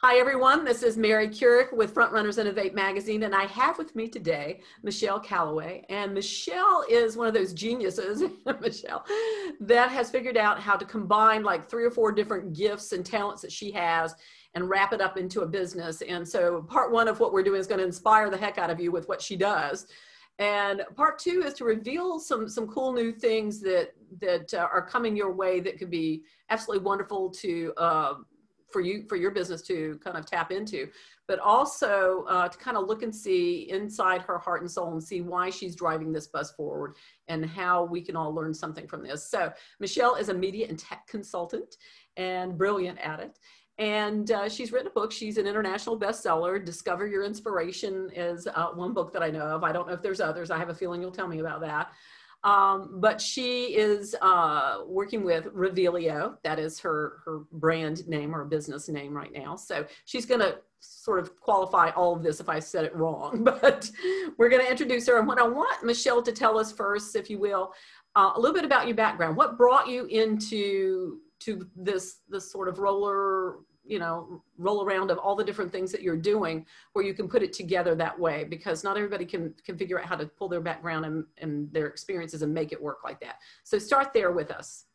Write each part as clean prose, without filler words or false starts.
Hi, everyone. This is Mary Kurek with Frontrunners Innovate Magazine, and I have with me today Michelle Calloway. And Michelle is one of those geniuses, Michelle, that has figured out how to combine like 3 or 4 different gifts and talents that she has and wrap it up into a business. And so part 1 of what we're doing is going to inspire the heck out of you with what she does. And part 2 is to reveal some cool new things that are coming your way that could be absolutely wonderful to for your business to kind of tap into, but also to kind of look and see inside her heart and soul and see why she's driving this bus forward and how we can all learn something from this. So Michelle is a media and tech consultant and brilliant at it. And she's written a book. She's an international bestseller. Discover Your Inspiration is one book that I know of. I don't know if there's others. I have a feeling you'll tell me about that. But she is working with Revealio. That is her brand name or business name right now. So she's going to sort of qualify all of this if I said it wrong. But we're going to introduce her. And what I want Michelle to tell us first, if you will, a little bit about your background. What brought you into this sort of roll around of all the different things that you're doing where you can put it together that way, because not everybody can figure out how to pull their background and their experiences and make it work like that. So start there with us.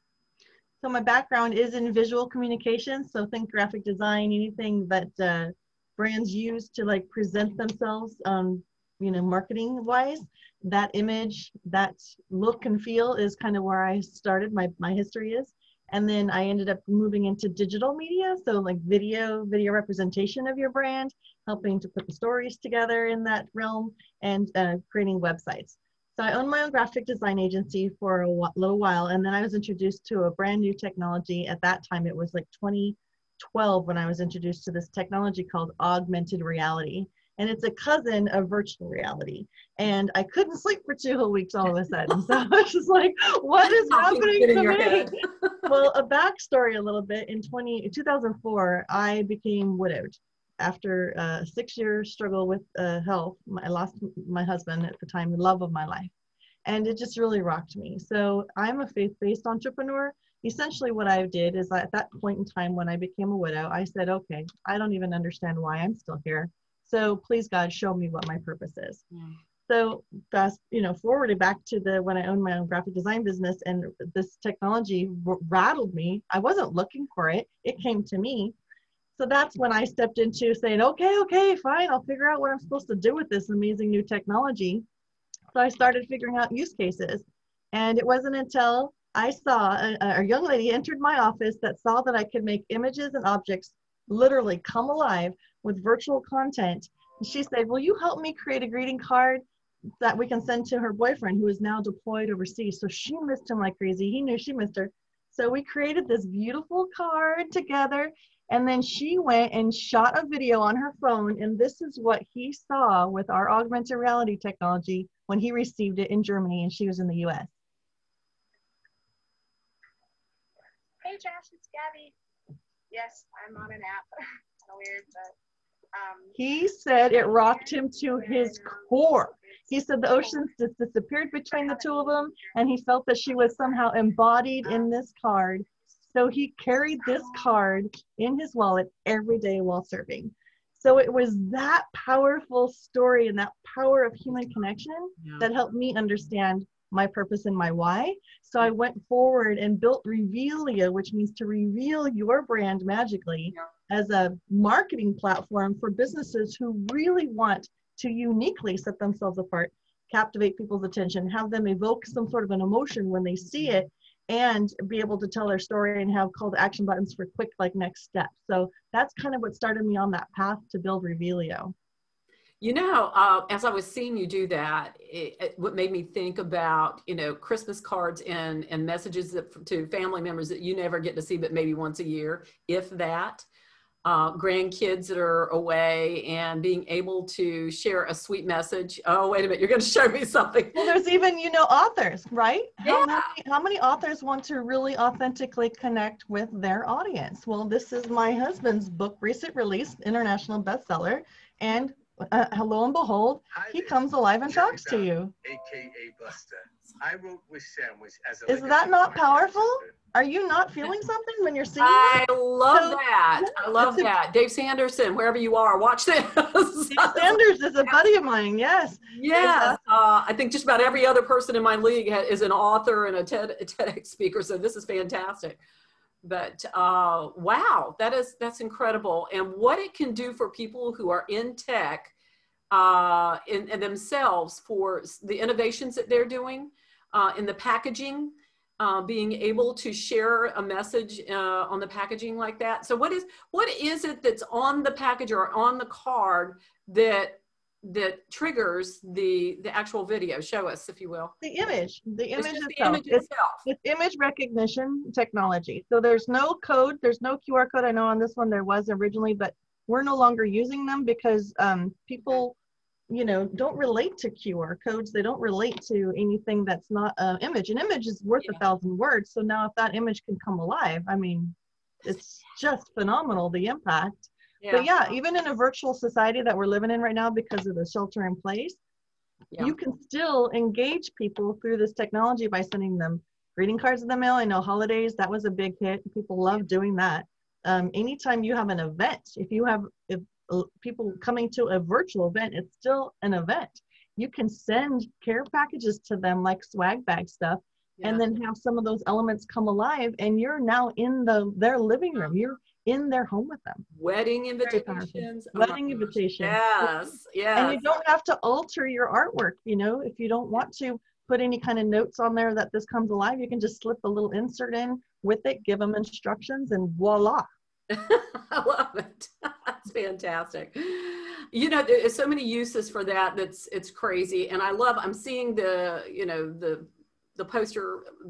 So my background is in visual communication. So think graphic design, anything that brands use to like present themselves, marketing wise. That image, that look and feel is kind of where I started, my history is. And then I ended up moving into digital media. So like video representation of your brand, helping to put the stories together in that realm, and creating websites. So I owned my own graphic design agency for a little while. And then I was introduced to a brand new technology. At that time, it was like 2012 when I was introduced to this technology called augmented reality. And it's a cousin of virtual reality. And I couldn't sleep for 2 whole weeks all of a sudden. So I was just like, what is happening to me? Well, a backstory a little bit. In 2004, I became widowed after a 6-year struggle with health. I lost my husband at the time, the love of my life. And it just really rocked me. So I'm a faith-based entrepreneur. Essentially what I did is at that point in time when I became a widow, I said, okay, I don't even understand why I'm still here. So please God, show me what my purpose is. Yeah. So fast, forwarded back to when I owned my own graphic design business, and this technology rattled me. I wasn't looking for it. It came to me. So that's when I stepped into saying, okay, fine. I'll figure out what I'm supposed to do with this amazing new technology. So I started figuring out use cases. And it wasn't until I saw a young lady entered my office that saw that I could make images and objects literally come alive with virtual content. And she said, will you help me create a greeting card that we can send to her boyfriend who is now deployed overseas? So she missed him like crazy. He knew she missed her. So we created this beautiful card together. And then she went and shot a video on her phone. And this is what he saw with our augmented reality technology when he received it in Germany and she was in the US. Hey Josh, it's Gabby. Yes, I'm on an app. It's so weird, but he said it rocked him to his core. He said the oceans just disappeared between the two of them, and he felt that she was somehow embodied in this card. So he carried this card in his wallet every day while surfing. So it was that powerful story and that power of human connection that helped me understand my purpose and my why. So I went forward and built Revealio, which means to reveal your brand magically, as a marketing platform for businesses who really want to uniquely set themselves apart, captivate people's attention, have them evoke some sort of an emotion when they see it, and be able to tell their story and have call to action buttons for quick next steps. So that's kind of what started me on that path to build Revealio. As I was seeing you do that, what made me think about, Christmas cards and messages to family members that you never get to see, but maybe once a year, if that. Grandkids that are away and being able to share a sweet message. Oh, wait a minute, you're going to show me something. Well, there's even, authors, right? Yeah. How many authors want to really authentically connect with their audience? Well, this is my husband's book, recent release, international bestseller, and lo and behold, he comes alive and talks to you. AKA Buster. I wrote Wish Sandwich as a Is that not powerful? Are you not feeling something when you're seeing I that? love So, that. yeah, I love it's a- that. Dave Sanderson, wherever you are, watch this. Dave Sanders is a buddy of mine. Yes. Yes. I think just about every other person in my league is an author and a TEDx speaker. So this is fantastic. But wow, that's incredible. And what it can do for people who are in tech in themselves, for the innovations that they're doing in the packaging, being able to share a message on the packaging like that. So what is it that's on the package or on the card that triggers the actual video? Show us, if you will. The image It's just itself. the image itself. It's image recognition technology. So there's no code, there's no QR code. I know on this one there was originally, but we're no longer using them because people, don't relate to QR codes. They don't relate to anything that's not an image. An image is worth 1,000 words. So now if that image can come alive, I mean, it's just phenomenal, the impact. But yeah, even in a virtual society that we're living in right now because of the shelter in place, you can still engage people through this technology by sending them greeting cards in the mail. I know holidays, that was a big hit. People love doing that. Anytime you have an event, if people coming to a virtual event, it's still an event. You can send care packages to them like swag bag stuff, and then have some of those elements come alive, and you're now in their living room. You're in their home with them. Wedding invitations. Wedding invitations. Yes, yes. And you don't have to alter your artwork. If you don't want to put any kind of notes on there that this comes alive, you can just slip a little insert in with it, give them instructions, and voila. I love it. That's fantastic. There's so many uses for that. It's crazy. And I'm seeing the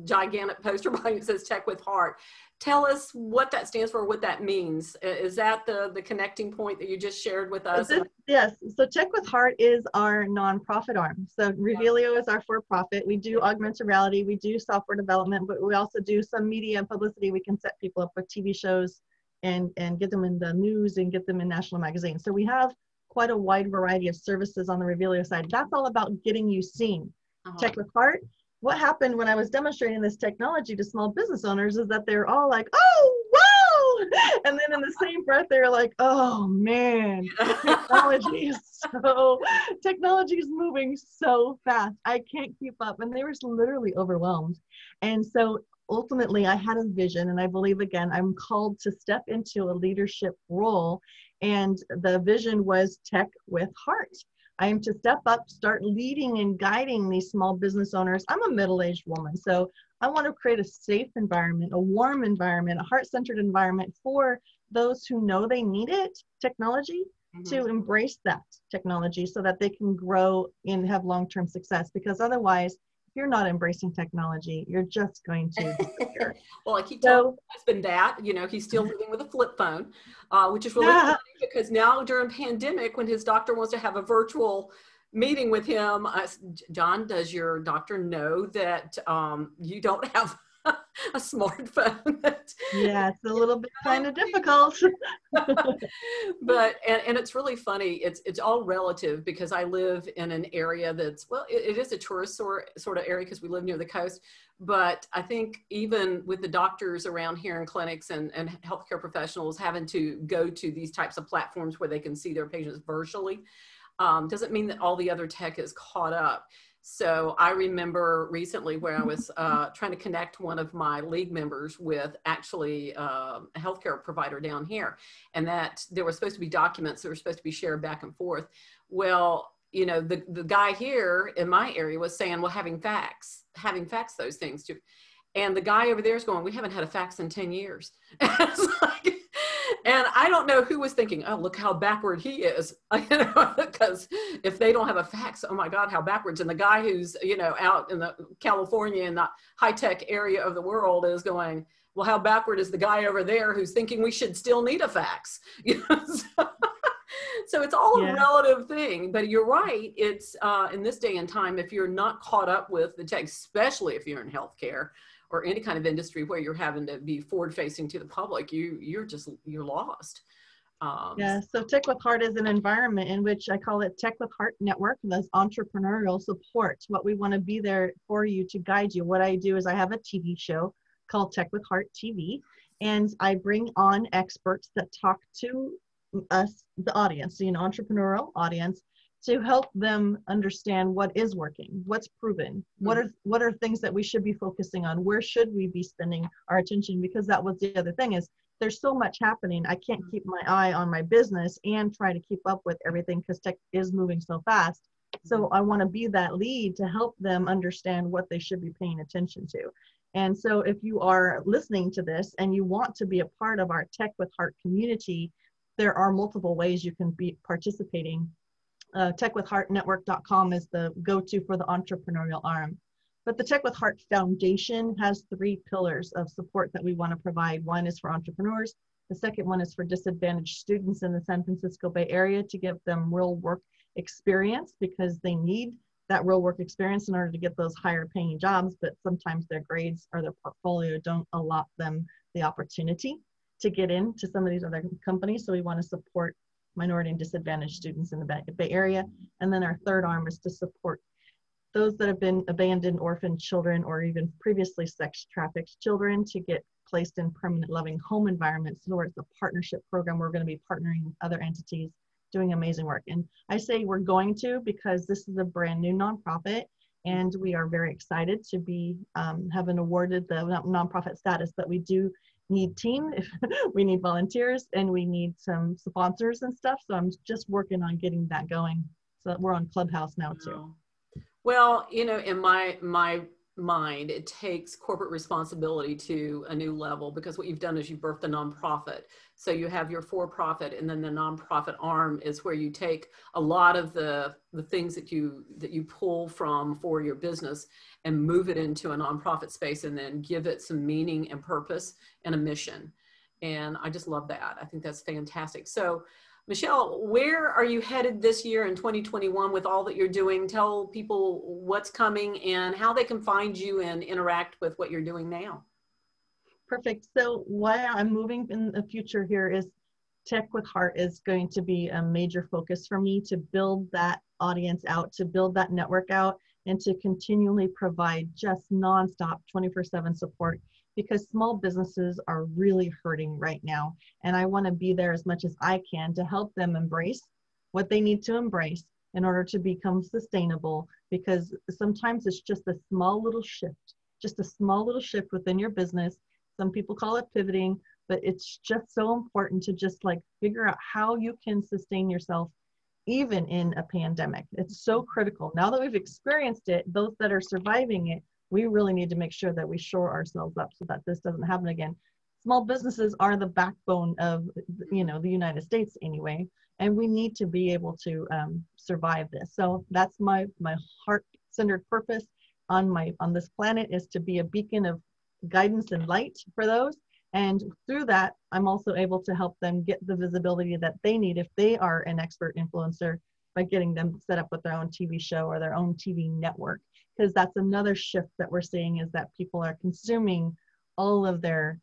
gigantic poster behind it says Tech with Heart. Tell us what that stands for, what that means. Is that the connecting point that you just shared with us? Yes. So Tech with Heart is our nonprofit arm. So Revealio is our for-profit. We do augmented reality. We do software development, but we also do some media and publicity. We can set people up with TV shows and get them in the news and get them in national magazines. So we have quite a wide variety of services on the Revealio side. That's all about getting you seen. Tech with Heart. What happened when I was demonstrating this technology to small business owners is that they're all like, oh, wow. And then in the same breath, they're like, oh man, technology is moving so fast. I can't keep up. And they were literally overwhelmed. And so ultimately I had a vision, and I believe, again, I'm called to step into a leadership role. And the vision was Tech with Heart. I am to step up, start leading and guiding these small business owners. I'm a middle-aged woman, so I want to create a safe environment, a warm environment, a heart-centered environment for those who know they need it, technology, to embrace that technology so that they can grow and have long-term success. Because otherwise, if you're not embracing technology, you're just going to disappear. Well, I keep telling my husband that, he's still living with a flip phone, which is really funny because now during pandemic, when his doctor wants to have a virtual meeting with him, John, does your doctor know that you don't have a smartphone? Yeah, it's a little bit kind of difficult. But and it's really funny. It's all relative because I live in an area that's, well, it is a tourist sort of area because we live near the coast. But I think even with the doctors around here in clinics and healthcare professionals having to go to these types of platforms where they can see their patients virtually, doesn't mean that all the other tech is caught up. So I remember recently where I was trying to connect one of my league members with actually a healthcare provider down here, and that there were supposed to be documents that were supposed to be shared back and forth. Well, the guy here in my area was saying, well, having fax those things too. And the guy over there is going, we haven't had a fax in 10 years. And I don't know who was thinking, oh, look how backward he is. Because if they don't have a fax, oh my God, how backwards. And the guy who's, out in the California in the high-tech area of the world is going, well, how backward is the guy over there who's thinking we should still need a fax? So it's all a relative thing, but you're right. It's in this day and time, if you're not caught up with the tech, especially if you're in healthcare or any kind of industry where you're having to be forward facing to the public, you're lost. Yeah, so Tech with Heart is an environment in which I call it Tech with Heart Network. That's entrepreneurial support. What we want to be there for you to guide you. What I do is I have a TV show called Tech with Heart TV, and I bring on experts that talk to us, the audience, the entrepreneurial audience, to help them understand what is working, what's proven, what are things that we should be focusing on, where should we be spending our attention, because that was the other thing is there's so much happening. I can't keep my eye on my business and try to keep up with everything because tech is moving so fast. So I want to be that lead to help them understand what they should be paying attention to. And so if you are listening to this and you want to be a part of our Tech with Heart community, there are multiple ways you can be participating. techwithheartnetwork.com is the go-to for the entrepreneurial arm. But the Tech with Heart Foundation has 3 pillars of support that we want to provide. One is for entrepreneurs. The second one is for disadvantaged students in the San Francisco Bay Area to give them real work experience, because they need that real work experience in order to get those higher paying jobs, but sometimes their grades or their portfolio don't allot them the opportunity to get into some of these other companies. So we want to support minority and disadvantaged students in the Bay Area. And then our third arm is to support those that have been abandoned, orphaned children, or even previously sex trafficked children to get placed in permanent loving home environments. So it's a partnership program. We're going to be partnering with other entities doing amazing work. And I say we're going to because this is a brand new nonprofit, and we are very excited to be having awarded the nonprofit status. But we do need team, we need volunteers, and we need some sponsors and stuff. So I'm just working on getting that going. So we're on Clubhouse now too. Well, in my mind, it takes corporate responsibility to a new level, because what you've done is you've birthed a nonprofit. So you have your for-profit, and then the nonprofit arm is where you take a lot of the things that you pull from for your business and move it into a nonprofit space, and then give it some meaning and purpose and a mission. And I just love that. I think that's fantastic. So Michelle, where are you headed this year in 2021 with all that you're doing? Tell people what's coming and how they can find you and interact with what you're doing now. Perfect. So why I'm moving in the future here is Tech with Heart is going to be a major focus for me to build that audience out, to build that network out, and to continually provide just nonstop 24/7 support, because small businesses are really hurting right now. And I want to be there as much as I can to help them embrace what they need to embrace in order to become sustainable, because sometimes it's just a small little shift within your business. Some people call it pivoting, but it's just so important to just like figure out how you can sustain yourself even in a pandemic. It's so critical. Now that we've experienced it, those that are surviving it, we really need to make sure that we shore ourselves up so that this doesn't happen again. Small businesses are the backbone of, the United States anyway, and we need to be able to survive this. So that's my heart-centered purpose on this planet, is to be a beacon of guidance and light for those. And through that, I'm also able to help them get the visibility that they need if they are an expert influencer, by getting them set up with their own TV show or their own TV network. Because that's another shift that we're seeing, is that people are consuming all of their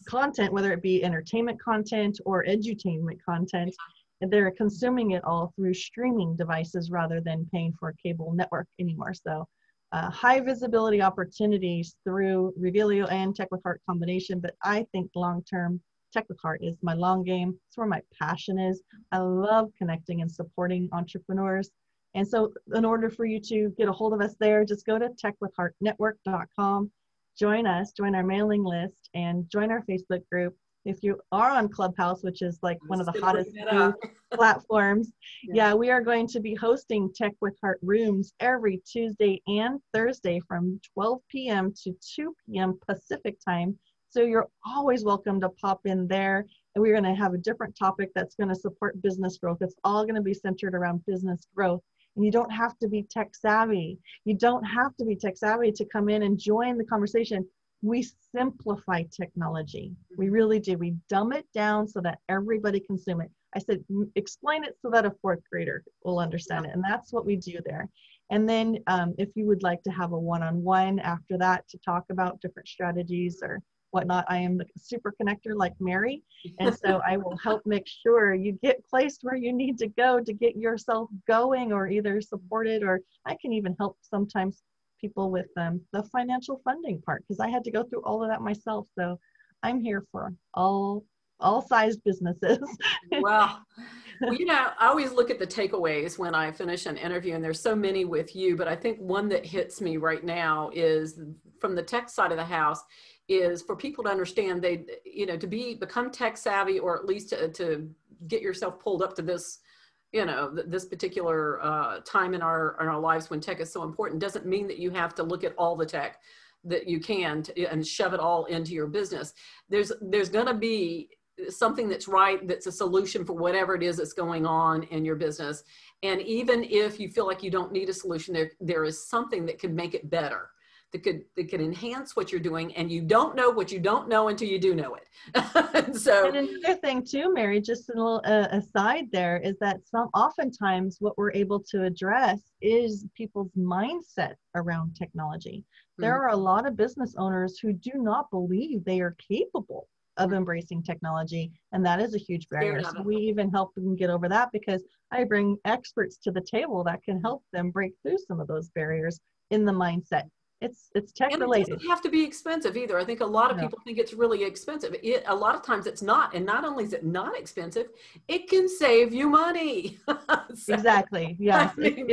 content, whether it be entertainment content or edutainment content, and they're consuming it all through streaming devices rather than paying for a cable network anymore. So high visibility opportunities through Revealio and Tech with Heart combination. But I think long-term, Tech with Heart is my long game. It's where my passion is. I love connecting and supporting entrepreneurs. And so in order for you to get a hold of us there, just go to techwithheartnetwork.com, join us, join our mailing list, and join our Facebook group. If you are on Clubhouse, which is like one of the hottest platforms, yeah, we are going to be hosting Tech with Heart rooms every Tuesday and Thursday from 12 p.m. to 2 p.m. Pacific time. So you're always welcome to pop in there. And we're going to have a different topic that's going to support business growth. It's all going to be centered around business growth. And you don't have to be tech savvy. You don't have to be tech savvy to come in and join the conversation. We simplify technology. We really do. We dumb it down so that everybody can consume it. I said, explain it so that a fourth grader will understand it. And that's what we do there. And then if you would like to have a one-on-one after that to talk about different strategies or whatnot. I am the super connector like Mary. And so I will help make sure you get placed where you need to go to get yourself going, or either supported, or I can even help sometimes people with the financial funding part, because I had to go through all of that myself. So I'm here for all sized businesses. Well, you know, I always look at the takeaways when I finish an interview, and there's so many with you, but I think one that hits me right now is from the tech side of the house, is for people to understand they, you know, to become tech savvy, or at least to get yourself pulled up to this, you know, this particular time in our lives when tech is so important, doesn't mean that you have to look at all the tech that you can and shove it all into your business. There's going to be something that's right, that's a solution for whatever it is that's going on in your business. And even if you feel like you don't need a solution, there is something that could make it better, that could enhance what you're doing. And you don't know what you don't know until you do know it. So, and another thing too, Mary, just a little aside there, is that oftentimes what we're able to address is people's mindset around technology. There are a lot of business owners who do not believe they are capable of embracing technology, and that is a huge barrier. So we even help them get over that, because I bring experts to the table that can help them break through some of those barriers in the mindset. It's tech related. It doesn't have to be expensive either. I think a lot of people think it's really expensive. A lot of times it's not. And not only is it not expensive, it can save you money. So, exactly. Yes. I mean,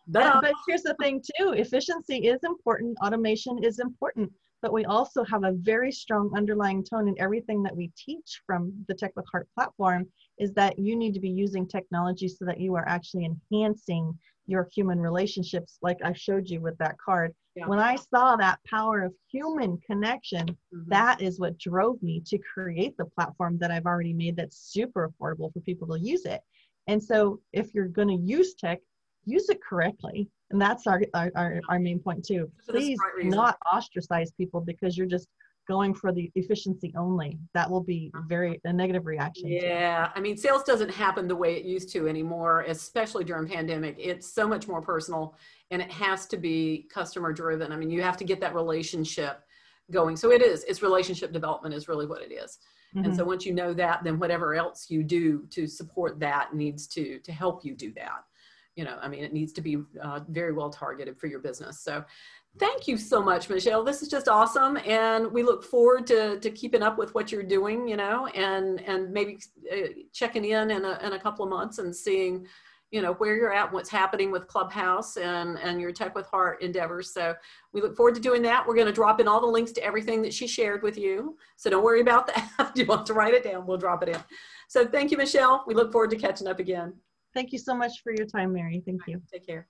but here's the thing too. Efficiency is important. Automation is important. But we also have a very strong underlying tone in everything that we teach from the Tech with Heart platform, is that you need to be using technology so that you are actually enhancing your human relationships, like I showed you with that card. Yeah. When I saw that power of human connection, that is what drove me to create the platform that I've already made that's super affordable for people to use it. And so if you're going to use tech, use it correctly. And that's our main point too. Please not ostracize people because you're just going for the efficiency only. That will be a negative reaction. Yeah. I mean, sales doesn't happen the way it used to anymore, especially during pandemic. It's so much more personal, and it has to be customer driven. I mean, you have to get that relationship going. So it's relationship development is really what it is. And so once you know that, then whatever else you do to support that needs to help you do that. You know, I mean, it needs to be very well targeted for your business. So thank you so much, Michelle. This is just awesome. And we look forward to keeping up with what you're doing, you know, and maybe checking in a couple of months and seeing, you know, where you're at, what's happening with Clubhouse and your Tech with Heart endeavors. So we look forward to doing that. We're going to drop in all the links to everything that she shared with you. So don't worry about that. If you want to write it down, we'll drop it in. So thank you, Michelle. We look forward to catching up again. Thank you so much for your time, Mary. Thank you. Take care.